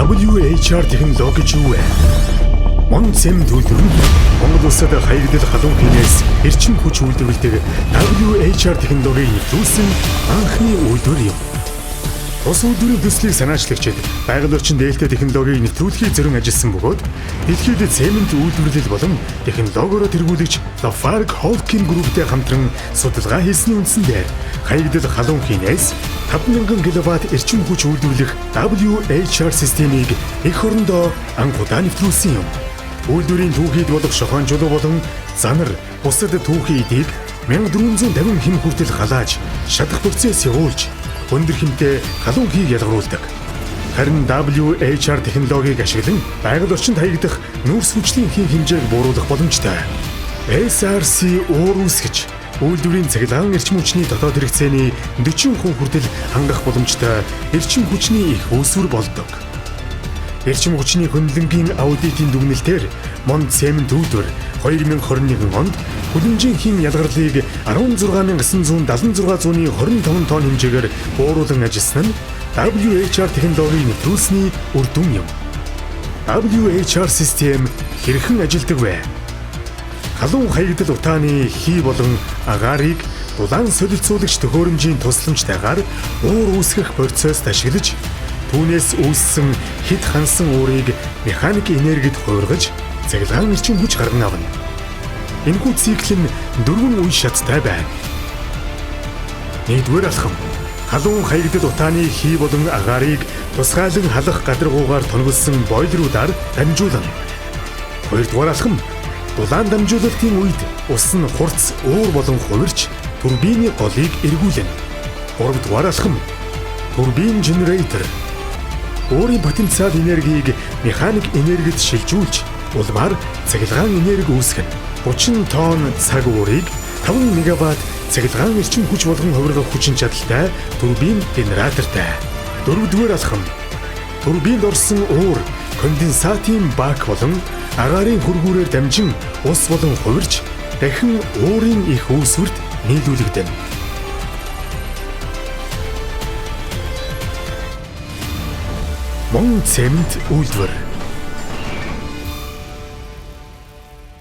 WHR технологи гэж юу вэ? Монгол цемент үйлдвэр нь Монгол улсад хаягдл халуун хийнээс эрчим хүч үйлдвэрлэдэг WHR технологиг нэвтрүүлсэн анхны үйлдвэр юм. Ус үйлдвэрийн төслийг санаачлагчид байгаль орчин дээлтэй технологиг нэвтрүүлэхийг зорин ажилласан бөгөөд дэлхийд цемент үйлдвэрлэл болон технологиороо тэргүүлэгч Lafarge Holcim Group-тэй хамтран судалгаа хийсний үндсэндээ хаягдл халуун хийнээс 5000 кВт эрчим хүч үйлдвэрлэх WHR системийг эх орондоо анхудаа нэвтрүүлсэн юм. Үйлдвэрийн түүхийд болох шохойн чулуу болон занар бусад түүхийн эдийг 1450 хэм хүртэл халааж шатах процесс явуулж өндөр хэмтэй халуун хийг ялгаруулдаг. Харин WHR технологиг ашиглан байгаль орчинд хаягдах нүүрс хүчлийн хийн хэмжээг бууруулах боломжтой. SRC уурус гэж үйлдвэрийн цахилгаан эрчим хүчний дотоод хэрэгцээний 40% хүртэл хангах боломжтой эрчим хүчний их үүсвэр болдог. Эрчим хүчний хөндлөнгийн аудитын дүгнэлтээр Монд цемент үйлдвэр 2021 онд хүлэмжийн хим ялгарлыг 16976-ны 25 тонн хэмжээгээр бууруулан ажилласан нь WHR технологиг нэвтрүүлсний үр дүн юм. WHR систем хэрхэн ажилладаг вэ? Халуун хаягдл утааны хий болон агаарыг дулаан солилцуулагч төхөөрөмжийн тусламжтайгаар уур үүсгэх процесст ашиглаж түүнээс үүссэн хэд хансан уурыг механик энергид хуургаж цахилгаан эрчим хүч гарган авна. Энэхүү цикл нь 4 үе шаттай байна. Нэгдүгээр алхам. Халуун хаягдл утааны хий болон агаарыг тусгайлан халах гадаргуугаар тонголсон бойлеруудаар дамжуулна. Хоёрдугаар алхам. Дулаан дамжуулалтын үед ус нь хурц уур болон хувирч турбины голыг эргүүлнэ. Гуравдугаар алхам. Турбин генератор. Уурын потенциал энергийг механик энергид шилжүүлж улмаар цахилгаан энерги үүсгэнэ. 30 тонн цаг уурыг 5 мегаватт цахилгаан эрчим хүч болгон хувиргах хүчин чадалтай турбин генератортай. Дөрөвдүгээр алхам. Турбинд орсон уур конденсатын бак болон агаарын хөргүүрээр дамжин ус болон хувирч дахин уурын их үүсвэрт нийлүүлэгдэнэ. Монд цемент үйлдвэр